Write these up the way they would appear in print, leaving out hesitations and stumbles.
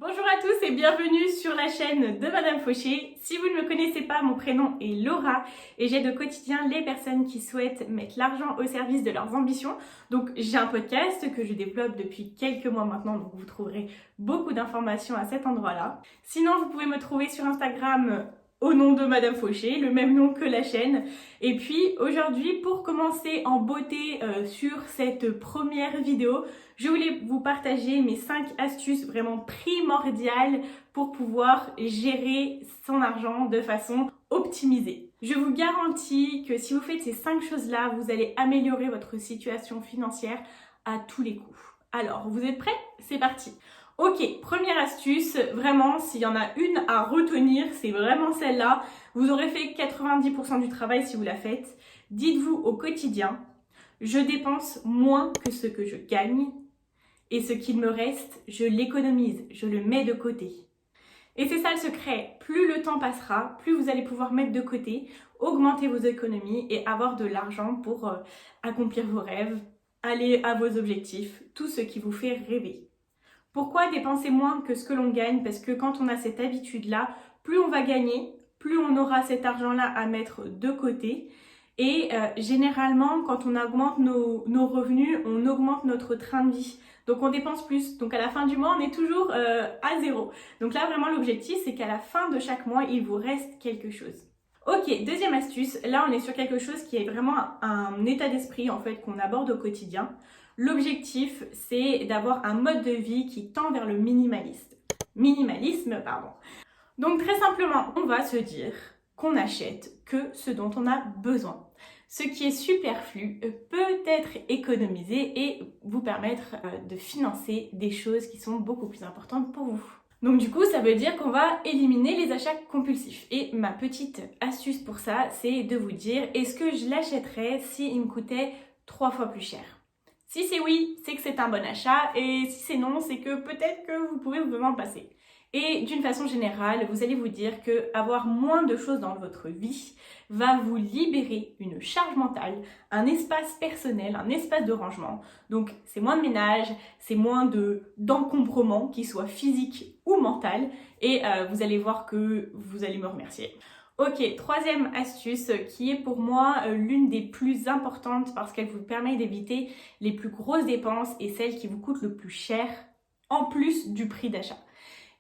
Bonjour à tous et bienvenue sur la chaîne de Madame Fauché. Si vous ne me connaissez pas, mon prénom est Laura et j'aide au quotidien les personnes qui souhaitent mettre l'argent au service de leurs ambitions. Donc j'ai un podcast que je développe depuis quelques mois maintenant, donc vous trouverez beaucoup d'informations à cet endroit-là. Sinon, vous pouvez me trouver sur Instagram au nom de Madame Fauché, le même nom que la chaîne. Et puis aujourd'hui, pour commencer en beauté sur cette première vidéo, je voulais vous partager mes 5 astuces vraiment primordiales pour pouvoir gérer son argent de façon optimisée. Je vous garantis que si vous faites ces 5 choses-là, vous allez améliorer votre situation financière à tous les coups. Alors, vous êtes prêts? C'est parti! Ok, première astuce, vraiment, s'il y en a une à retenir, c'est vraiment celle-là. Vous aurez fait 90% du travail si vous la faites. Dites-vous au quotidien, je dépense moins que ce que je gagne et ce qu'il me reste, je l'économise, je le mets de côté. Et c'est ça le secret, plus le temps passera, plus vous allez pouvoir mettre de côté, augmenter vos économies et avoir de l'argent pour accomplir vos rêves, aller à vos objectifs, tout ce qui vous fait rêver. Pourquoi dépenser moins que ce que l'on gagne? Parce que quand on a cette habitude-là, plus on va gagner, plus on aura cet argent-là à mettre de côté. Et généralement, quand on augmente nos revenus, on augmente notre train de vie. Donc on dépense plus. Donc à la fin du mois, on est toujours à zéro. Donc là, vraiment, l'objectif, c'est qu'à la fin de chaque mois, il vous reste quelque chose. Ok, deuxième astuce. Là, on est sur quelque chose qui est vraiment un état d'esprit en fait qu'on aborde au quotidien. L'objectif, c'est d'avoir un mode de vie qui tend vers le minimalisme, pardon. Donc très simplement, on va se dire qu'on n'achète que ce dont on a besoin. Ce qui est superflu peut être économisé et vous permettre de financer des choses qui sont beaucoup plus importantes pour vous. Donc du coup, ça veut dire qu'on va éliminer les achats compulsifs. Et ma petite astuce pour ça, c'est de vous dire, est-ce que je l'achèterais s'il me coûtait 3 fois plus cher? Si c'est oui, c'est que c'est un bon achat, et si c'est non, c'est que peut-être que vous pouvez vous en passer. Et d'une façon générale, vous allez vous dire que avoir moins de choses dans votre vie va vous libérer une charge mentale, un espace personnel, un espace de rangement. Donc c'est moins de ménage, c'est moins d'encombrement, qu'il soit physique ou mental, et vous allez voir que vous allez me remercier. Ok, troisième astuce qui est pour moi l'une des plus importantes parce qu'elle vous permet d'éviter les plus grosses dépenses et celles qui vous coûtent le plus cher en plus du prix d'achat.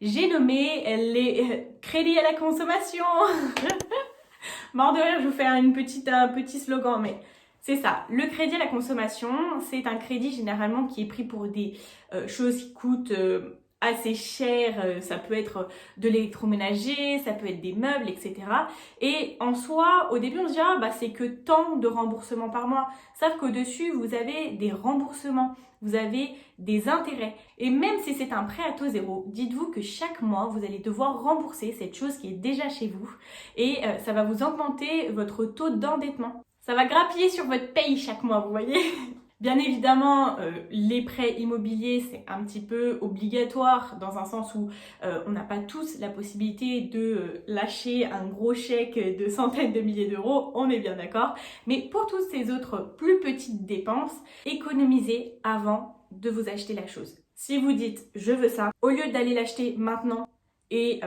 J'ai nommé les crédits à la consommation. Mort de rire, je vous fais un petit slogan, mais c'est ça. Le crédit à la consommation, c'est un crédit généralement qui est pris pour des choses qui coûtent assez cher, ça peut être de l'électroménager, ça peut être des meubles, etc. Et en soi, au début, on se dit, ah, bah, c'est que tant de remboursements par mois. Sauf qu'au-dessus, vous avez des remboursements, vous avez des intérêts. Et même si c'est un prêt à taux zéro, dites-vous que chaque mois, vous allez devoir rembourser cette chose qui est déjà chez vous. Et ça va vous augmenter votre taux d'endettement. Ça va grappiller sur votre paye chaque mois, vous voyez. Bien évidemment, les prêts immobiliers, c'est un petit peu obligatoire dans un sens où on n'a pas tous la possibilité de lâcher un gros chèque de centaines de milliers d'euros, on est bien d'accord. Mais pour toutes ces autres plus petites dépenses, économisez avant de vous acheter la chose. Si vous dites « je veux ça », au lieu d'aller l'acheter maintenant et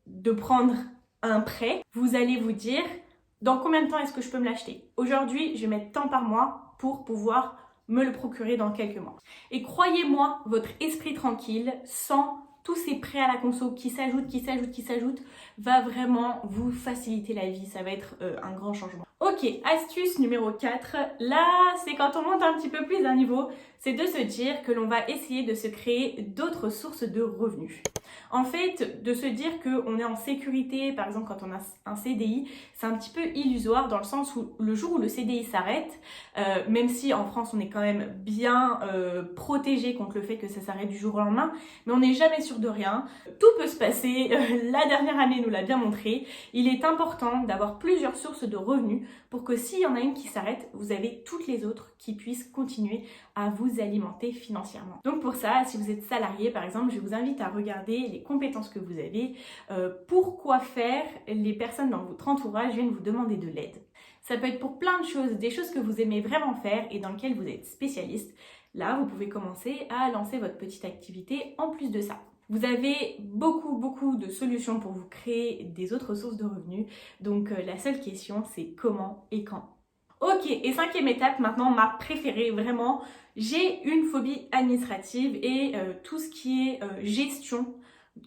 de prendre un prêt, vous allez vous dire « dans combien de temps est-ce que je peux me l'acheter ?» Aujourd'hui, je vais mettre tant par mois pour pouvoir me le procurer dans quelques mois. Et croyez-moi, votre esprit tranquille, sans tous ces prêts à la conso qui s'ajoutent, va vraiment vous faciliter la vie. Ça va être un grand changement. Ok, astuce numéro 4. Là, c'est quand on monte un petit peu plus d'un niveau, c'est de se dire que l'on va essayer de se créer d'autres sources de revenus. En fait, de se dire qu'on est en sécurité, par exemple quand on a un CDI, c'est un petit peu illusoire dans le sens où le jour où le CDI s'arrête, même si en France on est quand même bien protégé contre le fait que ça s'arrête du jour au lendemain, mais on n'est jamais sûr de rien. Tout peut se passer, la dernière année nous l'a bien montré. Il est important d'avoir plusieurs sources de revenus pour que s'il y en a une qui s'arrête, vous avez toutes les autres qui puissent continuer à vous alimenter financièrement. Donc pour ça, si vous êtes salarié par exemple, je vous invite à regarder les compétences que vous avez, pourquoi faire. Les personnes dans votre entourage viennent vous demander de l'aide. Ça peut être pour plein de choses, des choses que vous aimez vraiment faire et dans lesquelles vous êtes spécialiste. Là, vous pouvez commencer à lancer votre petite activité en plus de ça. Vous avez beaucoup de solutions pour vous créer des autres sources de revenus. Donc la seule question, c'est comment et quand. Ok, et 5e étape, maintenant ma préférée, vraiment, j'ai une phobie administrative et tout ce qui est gestion,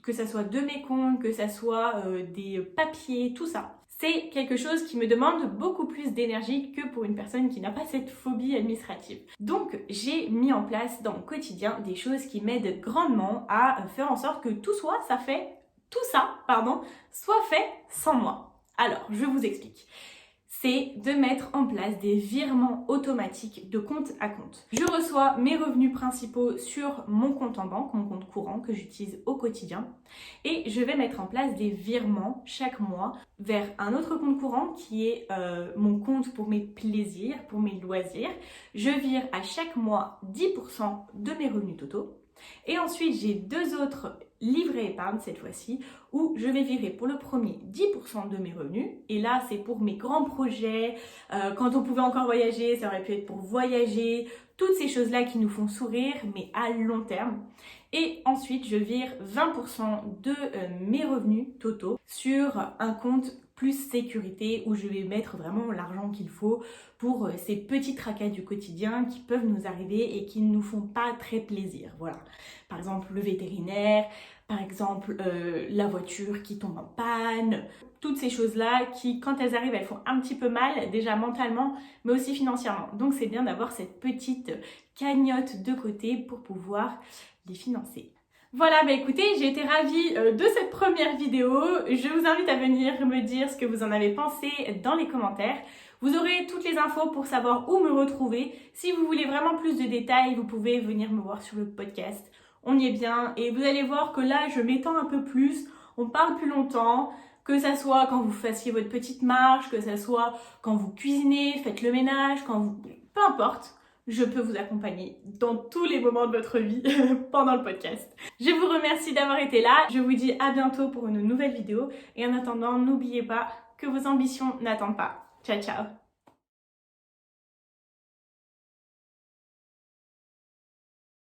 que ça soit de mes comptes, que ça soit des papiers, tout ça. C'est quelque chose qui me demande beaucoup plus d'énergie que pour une personne qui n'a pas cette phobie administrative. Donc j'ai mis en place dans mon quotidien des choses qui m'aident grandement à faire en sorte que tout ça soit fait sans moi. Alors, je vous explique. C'est de mettre en place des virements automatiques de compte à compte. Je reçois mes revenus principaux sur mon compte en banque, mon compte courant que j'utilise au quotidien, et je vais mettre en place des virements chaque mois vers un autre compte courant qui est mon compte pour mes plaisirs, pour mes loisirs. Je vire à chaque mois 10% de mes revenus totaux. Et ensuite, j'ai 2 autres livrets épargne cette fois-ci où je vais virer pour le premier 10% de mes revenus. Et là, c'est pour mes grands projets. Quand on pouvait encore voyager, ça aurait pu être pour voyager. Toutes ces choses-là qui nous font sourire, mais à long terme. Et ensuite, je vire 20% de mes revenus totaux sur un compte plus sécurité où je vais mettre vraiment l'argent qu'il faut pour ces petits tracas du quotidien qui peuvent nous arriver et qui ne nous font pas très plaisir. Voilà. Par exemple, le vétérinaire, par exemple, la voiture qui tombe en panne. Toutes ces choses-là qui, quand elles arrivent, elles font un petit peu mal, déjà mentalement, mais aussi financièrement. Donc, c'est bien d'avoir cette petite cagnotte de côté pour pouvoir les financer. Voilà, bah écoutez, j'ai été ravie de cette première vidéo. Je vous invite à venir me dire ce que vous en avez pensé dans les commentaires. Vous aurez toutes les infos pour savoir où me retrouver. Si vous voulez vraiment plus de détails, vous pouvez venir me voir sur le podcast. On y est bien et vous allez voir que là, je m'étends un peu plus. On parle plus longtemps. Que ça soit quand vous fassiez votre petite marche, que ça soit quand vous cuisinez, faites le ménage, quand vous... Peu importe. Je peux vous accompagner dans tous les moments de votre vie pendant le podcast. Je vous remercie d'avoir été là. Je vous dis à bientôt pour une nouvelle vidéo. Et en attendant, n'oubliez pas que vos ambitions n'attendent pas. Ciao, ciao!